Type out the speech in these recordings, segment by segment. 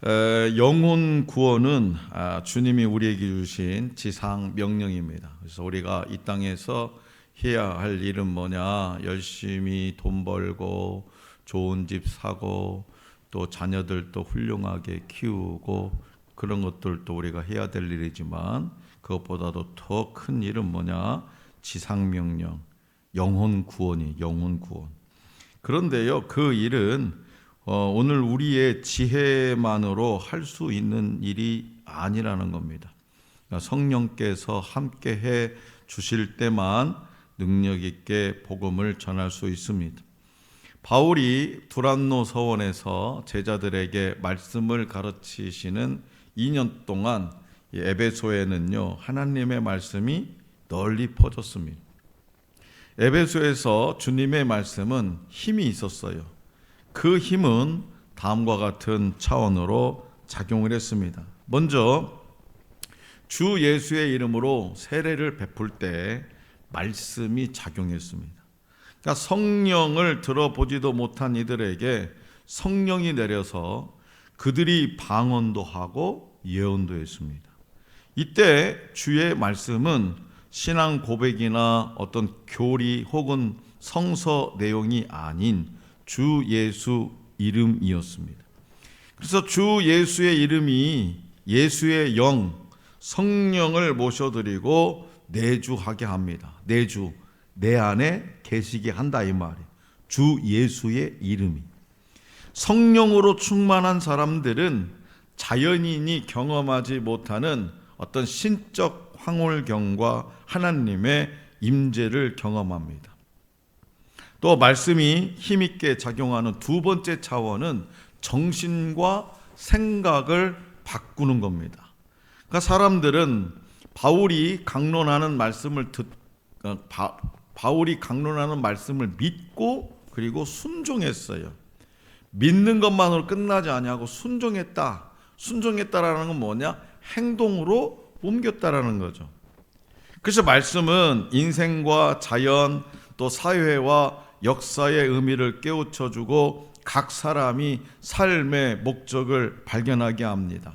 영혼 구원은 주님이 우리에게 주신 지상 명령입니다. 그래서 우리가 이 땅에서 해야 할 일은 뭐냐? 열심히 돈 벌고 좋은 집 사고 또 자녀들도 훌륭하게 키우고 그런 것들도 우리가 해야 될 일이지만 그것보다도 더 큰 일은 뭐냐? 지상 명령, 영혼 구원이 영혼 구원. 그런데요, 그 일은 오늘 우리의 지혜만으로 할 수 있는 일이 아니라는 겁니다. 그러니까 성령께서 함께 해 주실 때만 능력 있게 복음을 전할 수 있습니다. 바울이 두란노 서원에서 제자들에게 말씀을 가르치시는 2년 동안 에베소에는요, 하나님의 말씀이 널리 퍼졌습니다. 에베소에서 주님의 말씀은 힘이 있었어요. 그 힘은 다음과 같은 차원으로 작용을 했습니다. 먼저 주 예수의 이름으로 세례를 베풀 때 말씀이 작용했습니다. 그러니까 성령을 들어보지도 못한 이들에게 성령이 내려서 그들이 방언도 하고 예언도 했습니다. 이때 주의 말씀은 신앙 고백이나 어떤 교리 혹은 성서 내용이 아닌 주 예수 이름이었습니다. 그래서 주 예수의 이름이 예수의 영, 성령을 모셔드리고 내주하게 합니다. 내주, 내 안에 계시게 한다 이 말이에요. 주 예수의 이름이. 성령으로 충만한 사람들은 자연인이 경험하지 못하는 어떤 신적 황홀경과 하나님의 임재를 경험합니다. 또 말씀이 힘있게 작용하는 두 번째 차원은 정신과 생각을 바꾸는 겁니다. 그러니까 사람들은 바울이 강론하는 말씀을 믿고 그리고 순종했어요. 믿는 것만으로 끝나지 아니하고 순종했다. 순종했다라는 건 뭐냐? 행동으로 옮겼다라는 거죠. 그래서 말씀은 인생과 자연 또 사회와 역사의 의미를 깨우쳐주고 각 사람이 삶의 목적을 발견하게 합니다.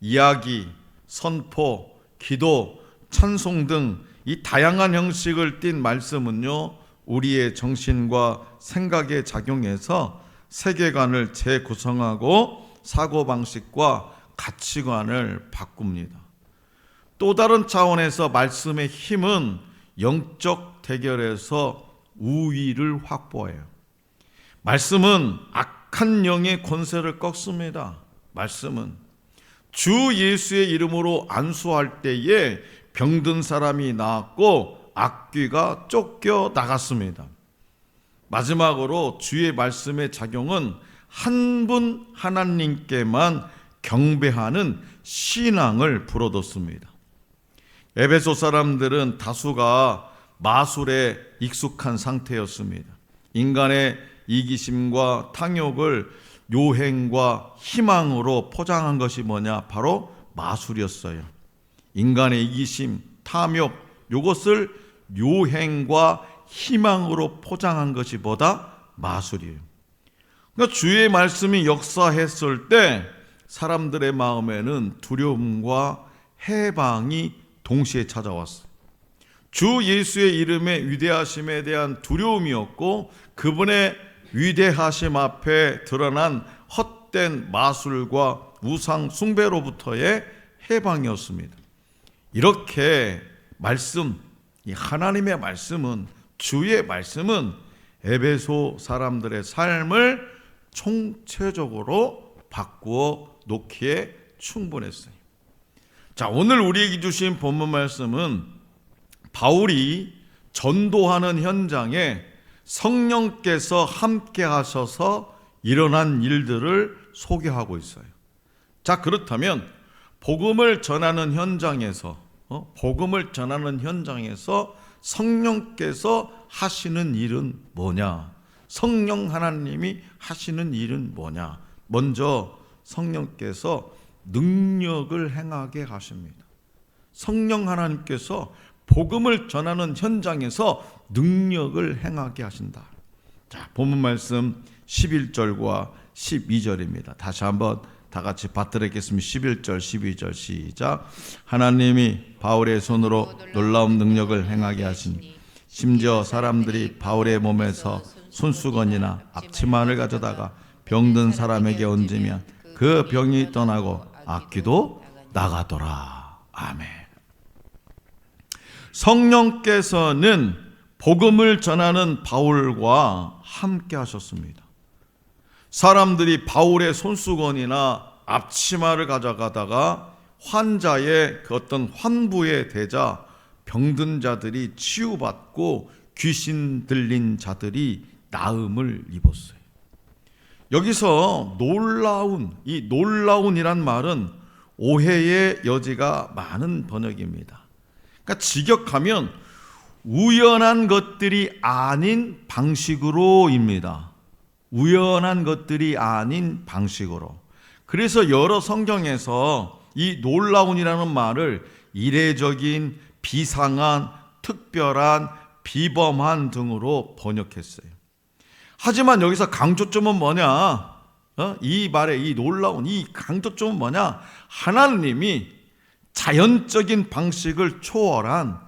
이야기, 선포, 기도, 찬송 등 이 다양한 형식을 띤 말씀은요, 우리의 정신과 생각에 작용해서 세계관을 재구성하고 사고방식과 가치관을 바꿉니다. 또 다른 차원에서 말씀의 힘은 영적 대결에서 우위를 확보해요. 말씀은 악한 영의 권세를 꺾습니다. 말씀은 주 예수의 이름으로 안수할 때에 병든 사람이 나았고 악귀가 쫓겨 나갔습니다. 마지막으로 주의 말씀의 작용은 한 분 하나님께만 경배하는 신앙을 불어넣습니다. 에베소 사람들은 다수가 마술에 익숙한 상태였습니다. 인간의 이기심과 탕욕을 요행과 희망으로 포장한 것이 뭐냐? 바로 마술이었어요. 인간의 이기심, 탐욕, 이것을 요행과 희망으로 포장한 것이 뭐다? 마술이에요. 그러니까 주의 말씀이 역사했을 때 사람들의 마음에는 두려움과 해방이 동시에 찾아왔어요. 주 예수의 이름의 위대하심에 대한 두려움이었고 그분의 위대하심 앞에 드러난 헛된 마술과 우상 숭배로부터의 해방이었습니다. 이렇게 말씀, 이 하나님의 말씀은, 주의 말씀은 에베소 사람들의 삶을 총체적으로 바꾸어 놓기에 충분했어요. 자, 오늘 우리에게 주신 본문 말씀은 바울이 전도하는 현장에 성령께서 함께 하셔서 일어난 일들을 소개하고 있어요. 자, 그렇다면 복음을 전하는 현장에서 성령께서 하시는 일은 뭐냐? 성령 하나님이 하시는 일은 뭐냐? 먼저 성령께서 능력을 행하게 하십니다. 성령 하나님께서 복음을 전하는 현장에서 능력을 행하게 하신다. 자, 본문 말씀 11절과 12절입니다. 다시 한번 다 같이 받들겠습니다. 11절 12절 시작. 하나님이 바울의 손으로 놀라운 능력을 행하게 하시니 심지어 사람들이 바울의 몸에서 손수건이나 앞치마를 가져다가 병든 사람에게 얹으면 그 병이 떠나고 악귀도 나가더라. 아멘. 성령께서는 복음을 전하는 바울과 함께 하셨습니다. 사람들이 바울의 손수건이나 앞치마를 가져가다가 환자의 그 어떤 환부에 대자 병든 자들이 치유받고 귀신 들린 자들이 나음을 입었어요. 여기서 이 놀라운이란 말은 오해의 여지가 많은 번역입니다. 그러니까 직역하면 우연한 것들이 아닌 방식으로입니다. 우연한 것들이 아닌 방식으로. 그래서 여러 성경에서 이 놀라운이라는 말을 이례적인, 비상한, 특별한, 비범한 등으로 번역했어요. 하지만 여기서 강조점은 뭐냐? 이 말의 이 놀라운 이 강조점은 뭐냐? 하나님이 자연적인 방식을 초월한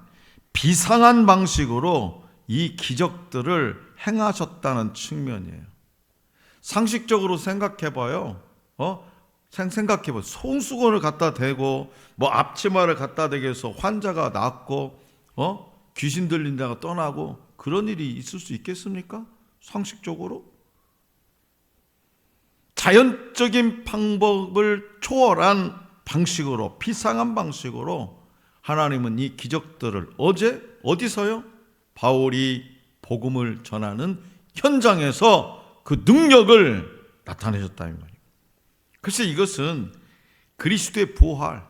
비상한 방식으로 이 기적들을 행하셨다는 측면이에요. 상식적으로 생각해봐요. 생각해봐요. 손수건을 갖다 대고 앞치마를 갖다 대게 해서 환자가 낫고 귀신 들린 자가 떠나고 그런 일이 있을 수 있겠습니까? 상식적으로? 자연적인 방법을 초월한 방식으로, 비상한 방식으로 하나님은 이 기적들을 어디서요? 바울이 복음을 전하는 현장에서 그 능력을 나타내셨다는 거예요. 글쎄 이것은 그리스도의 부활,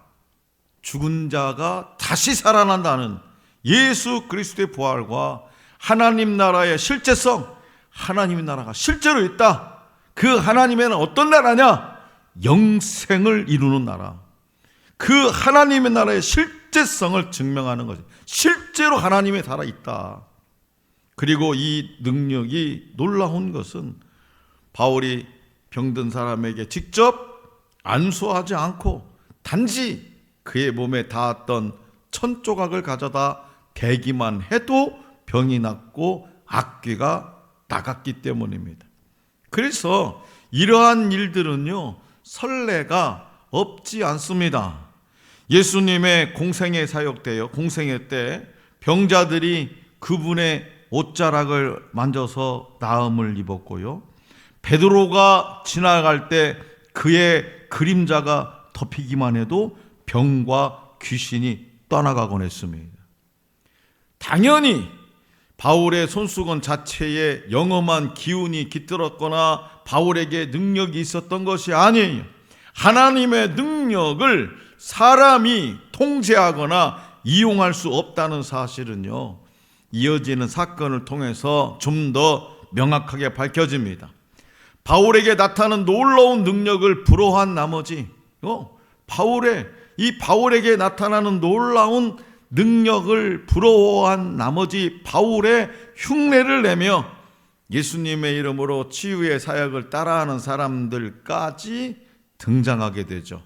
죽은 자가 다시 살아난다는 예수 그리스도의 부활과 하나님 나라의 실제성, 하나님의 나라가 실제로 있다. 그 하나님에는 어떤 나라냐? 영생을 이루는 나라. 그 하나님의 나라의 실제성을 증명하는 거죠. 실제로 하나님의 나라 있다. 그리고 이 능력이 놀라운 것은 바울이 병든 사람에게 직접 안수하지 않고 단지 그의 몸에 닿았던 천조각을 가져다 대기만 해도 병이 낫고 악귀가 나갔기 때문입니다. 그래서 이러한 일들은요, 선례가 없지 않습니다. 예수님의 공생애 사역 때요, 공생애 때 병자들이 그분의 옷자락을 만져서 나음을 입었고요, 베드로가 지나갈 때 그의 그림자가 덮이기만 해도 병과 귀신이 떠나가곤 했습니다. 당연히 바울의 손수건 자체에 영험한 기운이 깃들었거나 바울에게 능력이 있었던 것이 아니에요. 하나님의 능력을 사람이 통제하거나 이용할 수 없다는 사실은요, 이어지는 사건을 통해서 좀 더 명확하게 밝혀집니다. 바울에게 나타난 놀라운 능력을 부러워한 나머지 바울에게 나타나는 놀라운 능력을 부러워한 나머지 바울의 흉내를 내며 예수님의 이름으로 치유의 사역을 따라하는 사람들까지 등장하게 되죠.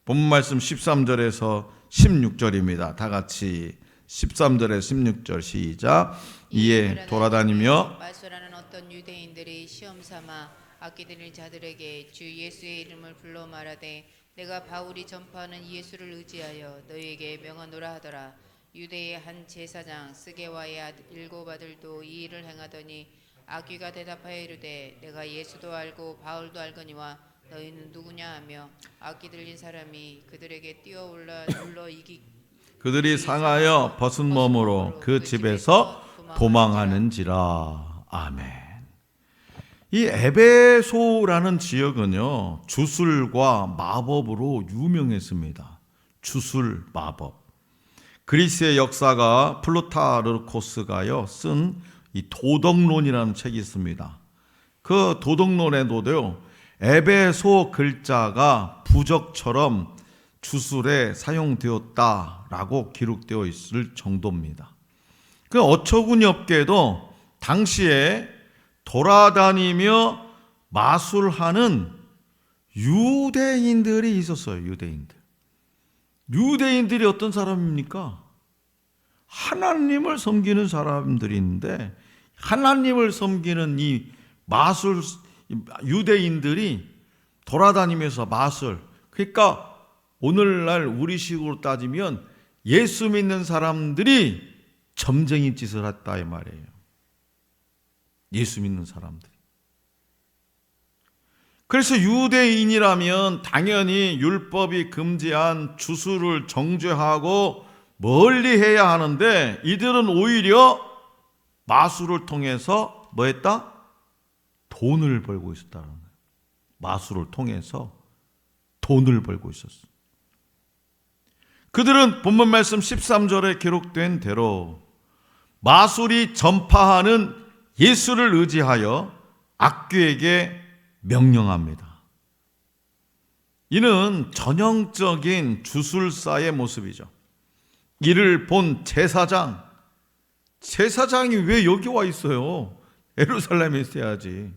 본문 말씀 13절에서 16절입니다. 다 같이 13절에 16절 시작. 이에 돌아다니며 말소라는 어떤 유대인들이 시험삼아 악기들인 자들에게 주 예수의 이름을 불러 말하되 내가 바울이 전파하는 예수를 의지하여 너희에게 명하노라 하더라. 유대의 한 제사장 스게와의 7 아들도 이 일을 행하더니 악귀가 대답하여 이르되 내가 예수도 알고 바울도 알거니와 너희는 누구냐 하며 악귀 들린 사람이 그들에게 뛰어올라 눌러 그들이 상하여 벗은 몸으로 그 집에서 도망하는지라. 아멘. 이 에베소라는 지역은요, 주술과 마법으로 유명했습니다. 주술, 마법. 그리스의 역사가 플루타르코스가요 쓴 이 도덕론이라는 책이 있습니다. 그 도덕론에도요, 에베소 글자가 부적처럼 주술에 사용되었다라고 기록되어 있을 정도입니다. 그 어처구니 없게도 당시에 돌아다니며 마술하는 유대인들이 있었어요. 유대인들이 어떤 사람입니까? 하나님을 섬기는 사람들이 있는데, 하나님을 섬기는 이 마술 유대인들이 돌아다니면서 마술, 그러니까 오늘날 우리식으로 따지면 예수 믿는 사람들이 점쟁이 짓을 했다 이 말이에요. 예수 믿는 사람들. 그래서 유대인이라면 당연히 율법이 금지한 주술을 정죄하고 멀리 해야 하는데, 이들은 오히려 마술을 통해서 뭐 했다? 돈을 벌고 있었다는 거예요. 마술을 통해서 돈을 벌고 있었어요. 그들은 본문 말씀 13절에 기록된 대로 마술이 전파하는 예수를 의지하여 악귀에게 명령합니다. 이는 전형적인 주술사의 모습이죠. 이를 본 제사장이 왜 여기 와 있어요? 예루살렘에 있어야지.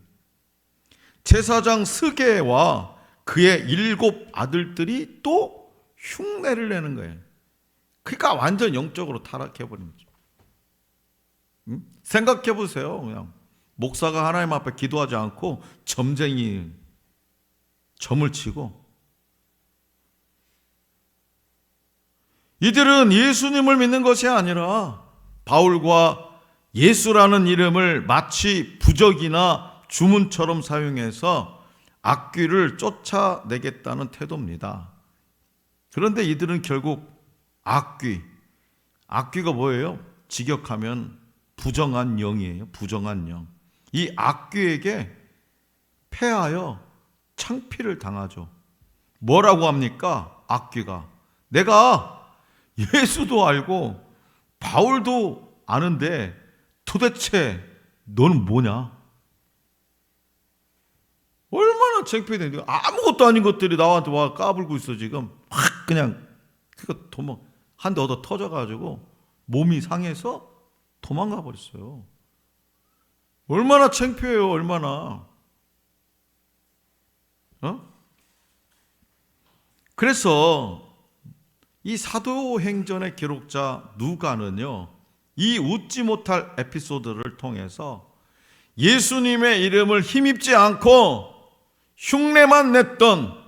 제사장 스게와 그의 7 아들들이 또 흉내를 내는 거예요. 그러니까 완전 영적으로 타락해버린 거죠. 생각해 보세요. 그냥 목사가 하나님 앞에 기도하지 않고 점쟁이 점을 치고, 이들은 예수님을 믿는 것이 아니라 바울과 예수라는 이름을 마치 부적이나 주문처럼 사용해서 악귀를 쫓아내겠다는 태도입니다. 그런데 이들은 결국 악귀가 뭐예요? 직역하면 부정한 영이에요. 부정한 영. 이 악귀에게 패하여 창피를 당하죠. 뭐라고 합니까? 악귀가 내가 예수도 알고 바울도 아는데 도대체 너는 뭐냐? 얼마나 창피해. 아무것도 아닌 것들이 나한테 와 까불고 있어. 지금 확 그냥 그거 도망 한 대 얻어 터져가지고 몸이 상해서 도망가 버렸어요. 얼마나 창피해요. 얼마나. 그래서 이 사도행전의 기록자 누가는요, 이 웃지 못할 에피소드를 통해서 예수님의 이름을 힘입지 않고 흉내만 냈던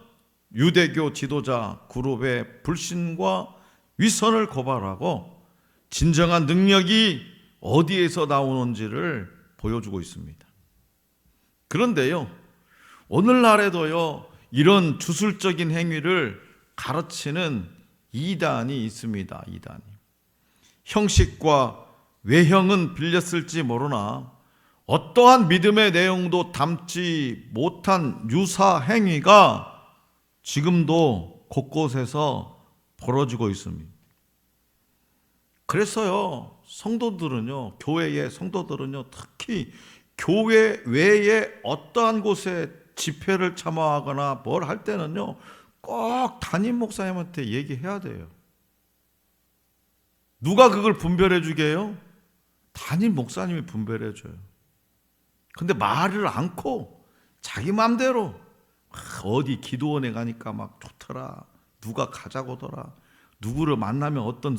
유대교 지도자 그룹의 불신과 위선을 고발하고 진정한 능력이 어디에서 나오는지를 보여주고 있습니다. 그런데요, 오늘날에도요, 이런 주술적인 행위를 가르치는 이단이 있습니다. 이단이. 형식과 외형은 빌렸을지 모르나 어떠한 믿음의 내용도 담지 못한 유사 행위가 지금도 곳곳에서 벌어지고 있습니다. 그래서요, 교회의 성도들은요, 특히 교회 외에 어떠한 곳에 집회를 참여하거나 뭘 할 때는요, 꼭 담임 목사님한테 얘기해야 돼요. 누가 그걸 분별해 주게 해요? 담임 목사님이 분별해 줘요. 근데 말을 않고 자기 마음대로 어디 기도원에 가니까 막 좋더라, 누가 가자고더라, 누구를 만나면 어떤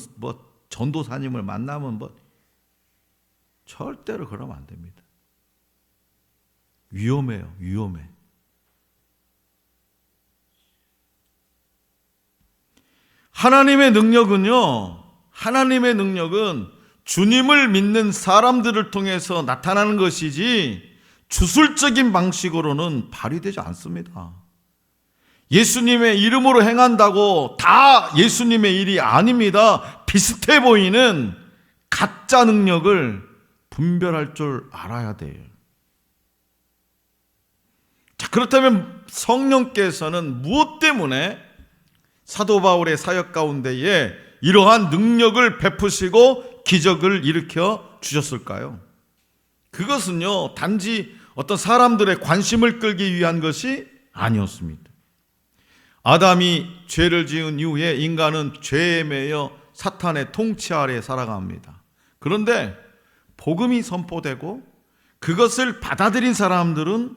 전도사님을 만나면 절대로 그러면 안 됩니다. 위험해요. 위험해. 하나님의 능력은 주님을 믿는 사람들을 통해서 나타나는 것이지 주술적인 방식으로는 발휘되지 않습니다. 예수님의 이름으로 행한다고 다 예수님의 일이 아닙니다. 비슷해 보이는 가짜 능력을 분별할 줄 알아야 돼요. 자, 그렇다면 성령께서는 무엇 때문에 사도 바울의 사역 가운데에 이러한 능력을 베푸시고 기적을 일으켜 주셨을까요? 그것은요, 단지 어떤 사람들의 관심을 끌기 위한 것이 아니었습니다. 아담이 죄를 지은 이후에 인간은 죄에 매여 사탄의 통치 아래 살아갑니다. 그런데 복음이 선포되고 그것을 받아들인 사람들은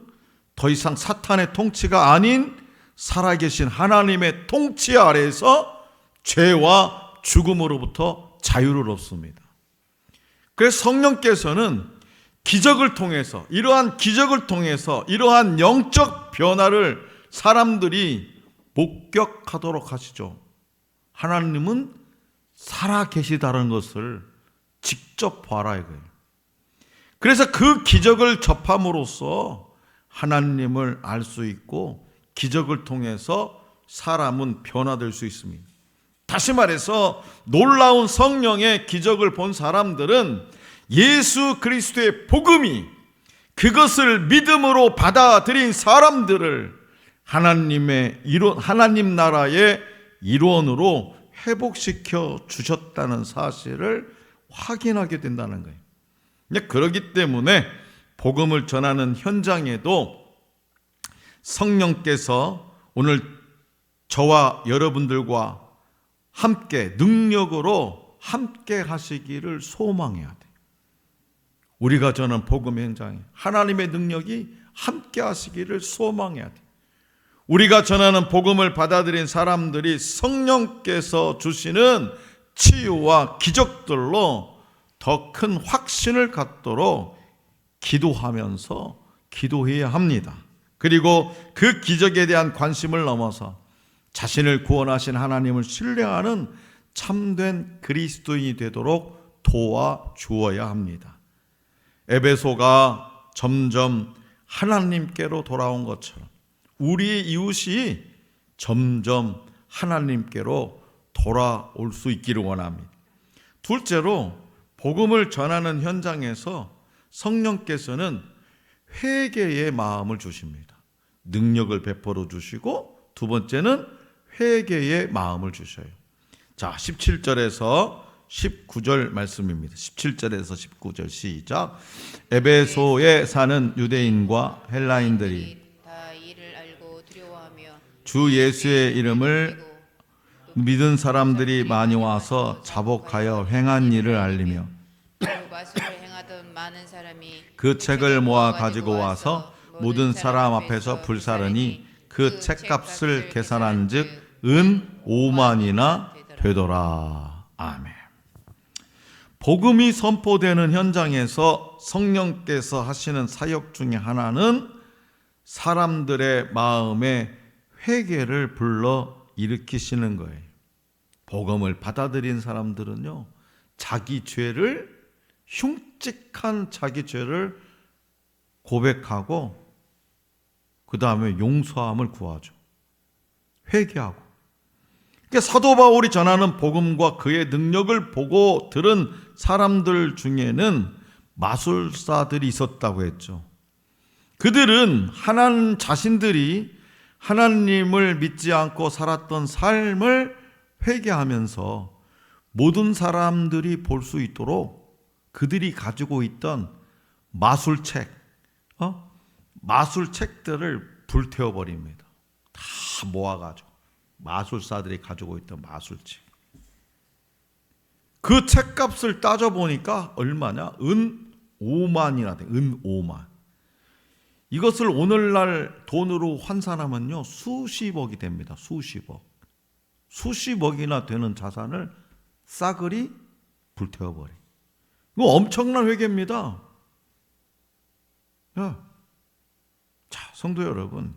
더 이상 사탄의 통치가 아닌 살아계신 하나님의 통치 아래에서 죄와 죽음으로부터 자유를 얻습니다. 그래서 성령께서는 기적을 통해서, 이러한 기적을 통해서 이러한 영적 변화를 사람들이 목격하도록 하시죠. 하나님은 살아계시다는 것을 직접 봐라 이거예요. 그래서 그 기적을 접함으로써 하나님을 알 수 있고 기적을 통해서 사람은 변화될 수 있습니다. 다시 말해서 놀라운 성령의 기적을 본 사람들은 예수 그리스도의 복음이 그것을 믿음으로 받아들인 사람들을 하나님 나라의 일원으로 회복시켜 주셨다는 사실을 확인하게 된다는 거예요. 그렇기 때문에 복음을 전하는 현장에도 성령께서 오늘 저와 여러분들과 함께 능력으로 함께 하시기를 소망해야 돼. 우리가 전한 복음 현장에 하나님의 능력이 함께 하시기를 소망해야 돼. 우리가 전하는 복음을 받아들인 사람들이 성령께서 주시는 치유와 기적들로 더 큰 확신을 갖도록 기도하면서 기도해야 합니다. 그리고 그 기적에 대한 관심을 넘어서 자신을 구원하신 하나님을 신뢰하는 참된 그리스도인이 되도록 도와주어야 합니다. 에베소가 점점 하나님께로 돌아온 것처럼 우리의 이웃이 점점 하나님께로 돌아올 수 있기를 원합니다. 둘째로 복음을 전하는 현장에서 성령께서는 회개의 마음을 주십니다. 능력을 베풀어 주시고 두 번째는 회개의 마음을 주셔요. 자, 17절에서 19절 말씀입니다. 17절에서 19절 시작. 에베소에 사는 유대인과 헬라인들이 다 이를 알고 두려워하며 주 예수의 이름을 믿은 사람들이 많이 와서 자복하여 행한 일을 알리며 그 마술을 행하던 많은 사람이 그 책을 모아 가지고 와서 모든 사람 앞에서 불사르니 그 책값을 계산한 즉 은 5만이나 되더라. 아멘. 복음이 선포되는 현장에서 성령께서 하시는 사역 중에 하나는 사람들의 마음에 회개를 불러 일으키시는 거예요. 복음을 받아들인 사람들은요, 흉측한 자기 죄를 고백하고 그 다음에 용서함을 구하죠. 회개하고. 그러니까 사도 바울이 전하는 복음과 그의 능력을 보고 들은 사람들 중에는 마술사들이 있었다고 했죠. 그들은 자신들이 하나님을 믿지 않고 살았던 삶을 회개하면서 모든 사람들이 볼 수 있도록 그들이 가지고 있던 마술책들을 불태워버립니다. 다 모아가지고 마술사들이 가지고 있던 마술책. 그 책값을 따져보니까 얼마냐? 은 5만이나 돼. 은 5만. 이것을 오늘날 돈으로 환산하면요, 수십억이 됩니다. 수십억이나 되는 자산을 싸그리 불태워버려. 이거 엄청난 회개입니다. 자, 성도 여러분,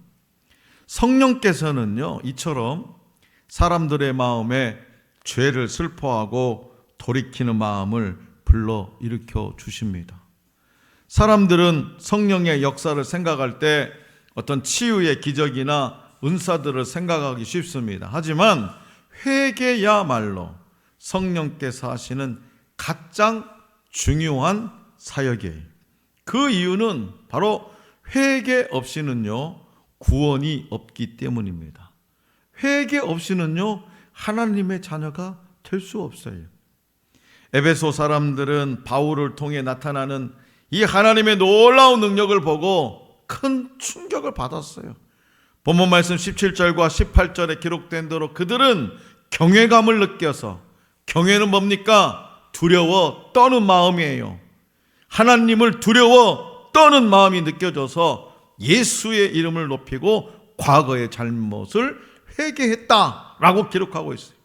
성령께서는요, 이처럼 사람들의 마음에 죄를 슬퍼하고 돌이키는 마음을 불러 일으켜 주십니다. 사람들은 성령의 역사를 생각할 때 어떤 치유의 기적이나 은사들을 생각하기 쉽습니다. 하지만 회개야말로 성령께서 하시는 가장 중요한 사역이에요. 그 이유는 바로 회개 없이는요, 구원이 없기 때문입니다. 회개 없이는요, 하나님의 자녀가 될 수 없어요. 에베소 사람들은 바울을 통해 나타나는 이 하나님의 놀라운 능력을 보고 큰 충격을 받았어요. 본문 말씀 17절과 18절에 기록된 대로 그들은 경외감을 느껴서, 경외는 뭡니까? 두려워 떠는 마음이에요. 하나님을 두려워 떠는 마음이 느껴져서 예수의 이름을 높이고 과거의 잘못을 회개했다라고 기록하고 있어요.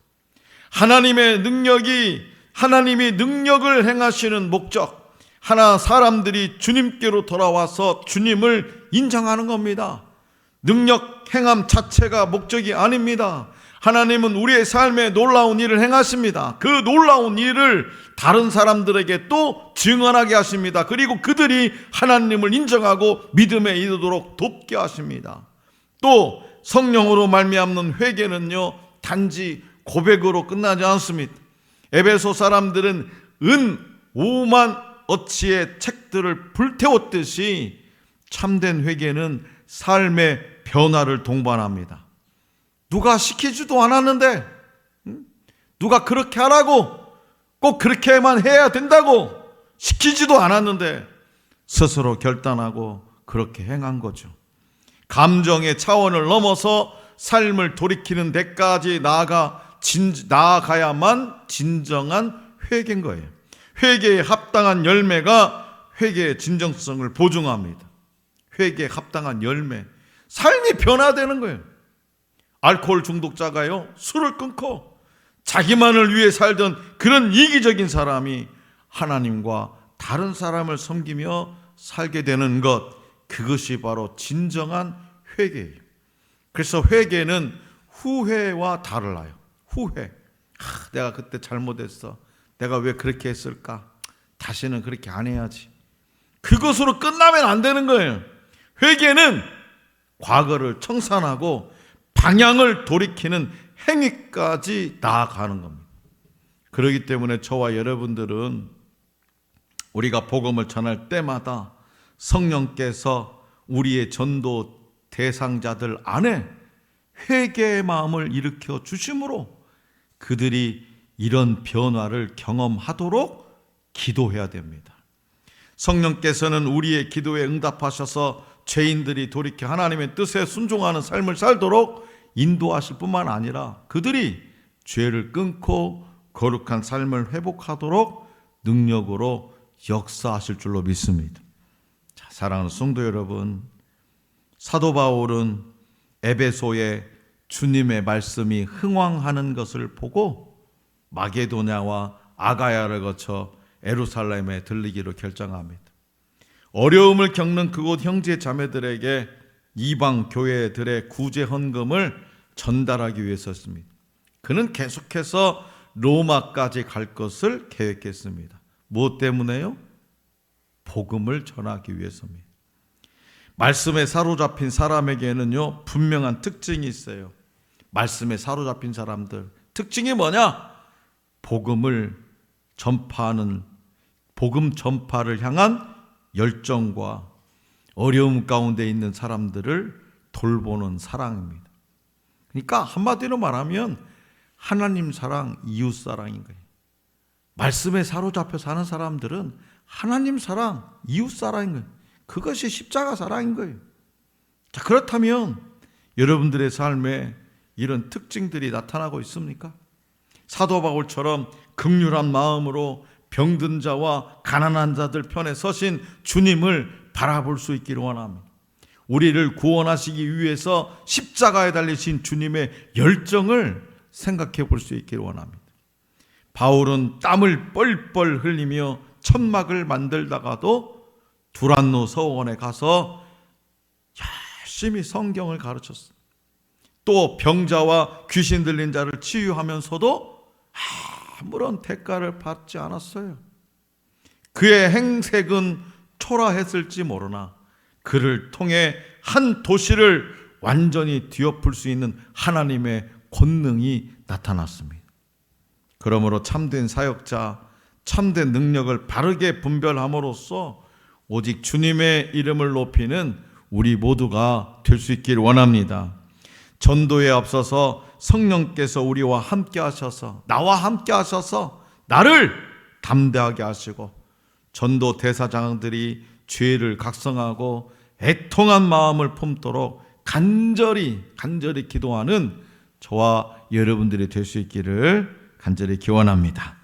하나님의 능력이, 하나님이 능력을 행하시는 목적, 하나 사람들이 주님께로 돌아와서 주님을 인정하는 겁니다. 능력 행함 자체가 목적이 아닙니다. 하나님은 우리의 삶에 놀라운 일을 행하십니다. 그 놀라운 일을 다른 사람들에게 또 증언하게 하십니다. 그리고 그들이 하나님을 인정하고 믿음에 이르도록 돕게 하십니다. 또 성령으로 말미암는 회개는요, 단지 고백으로 끝나지 않습니다. 에베소 사람들은 은 5만 어치의 책들을 불태웠듯이 참된 회개는 삶의 변화를 동반합니다. 누가 시키지도 않았는데, 누가 그렇게 하라고, 꼭 그렇게만 해야 된다고 시키지도 않았는데 스스로 결단하고 그렇게 행한 거죠. 감정의 차원을 넘어서 삶을 돌이키는 데까지 나아가야만 진정한 회개인 거예요. 회개에 합당한 열매가 회개의 진정성을 보증합니다. 회개에 합당한 열매, 삶이 변화되는 거예요. 알코올 중독자가요, 술을 끊고 자기만을 위해 살던 그런 이기적인 사람이 하나님과 다른 사람을 섬기며 살게 되는 것, 그것이 바로 진정한 회개예요. 그래서 회개는 후회와 달라요. 후회. 내가 그때 잘못했어. 내가 왜 그렇게 했을까? 다시는 그렇게 안 해야지. 그것으로 끝나면 안 되는 거예요. 회개는 과거를 청산하고 방향을 돌이키는 행위까지 나아가는 겁니다. 그렇기 때문에 저와 여러분들은 우리가 복음을 전할 때마다 성령께서 우리의 전도 대상자들 안에 회개의 마음을 일으켜 주심으로 그들이 이런 변화를 경험하도록 기도해야 됩니다. 성령께서는 우리의 기도에 응답하셔서 죄인들이 돌이켜 하나님의 뜻에 순종하는 삶을 살도록 인도하실 뿐만 아니라 그들이 죄를 끊고 거룩한 삶을 회복하도록 능력으로 역사하실 줄로 믿습니다. 자, 사랑하는 성도 여러분, 사도 바울은 에베소에 주님의 말씀이 흥왕하는 것을 보고 마게도냐와 아가야를 거쳐 예루살렘에 들리기로 결정합니다. 어려움을 겪는 그곳 형제 자매들에게 이방 교회들의 구제 헌금을 전달하기 위해서였습니다. 그는 계속해서 로마까지 갈 것을 계획했습니다. 무엇 때문에요? 복음을 전하기 위해서입니다. 말씀에 사로잡힌 사람에게는요, 분명한 특징이 있어요. 말씀에 사로잡힌 사람들, 특징이 뭐냐? 복음을 전파하는, 복음 전파를 향한 열정과 어려움 가운데 있는 사람들을 돌보는 사랑입니다. 그러니까 한마디로 말하면 하나님 사랑, 이웃 사랑인 거예요. 말씀에 사로잡혀 사는 사람들은 하나님 사랑, 이웃 사랑인 거예요. 그것이 십자가 사랑인 거예요. 자, 그렇다면 여러분들의 삶에 이런 특징들이 나타나고 있습니까? 사도 바울처럼 긍휼한 마음으로 병든 자와 가난한 자들 편에 서신 주님을 바라볼 수 있기를 원합니다. 우리를 구원하시기 위해서 십자가에 달리신 주님의 열정을 생각해 볼 수 있기를 원합니다. 바울은 땀을 뻘뻘 흘리며 천막을 만들다가도 두란노 서원에 가서 열심히 성경을 가르쳤어요. 또 병자와 귀신 들린 자를 치유하면서도 아무런 대가를 받지 않았어요. 그의 행색은 초라했을지 모르나 그를 통해 한 도시를 완전히 뒤엎을 수 있는 하나님의 권능이 나타났습니다. 그러므로 참된 사역자, 참된 능력을 바르게 분별함으로써 오직 주님의 이름을 높이는 우리 모두가 될 수 있기를 원합니다. 전도에 앞서서 성령께서 우리와 함께 하셔서, 나와 함께 하셔서 나를 담대하게 하시고, 전도 대사장들이 죄를 각성하고 애통한 마음을 품도록 간절히 기도하는 저와 여러분들이 될 수 있기를 간절히 기원합니다.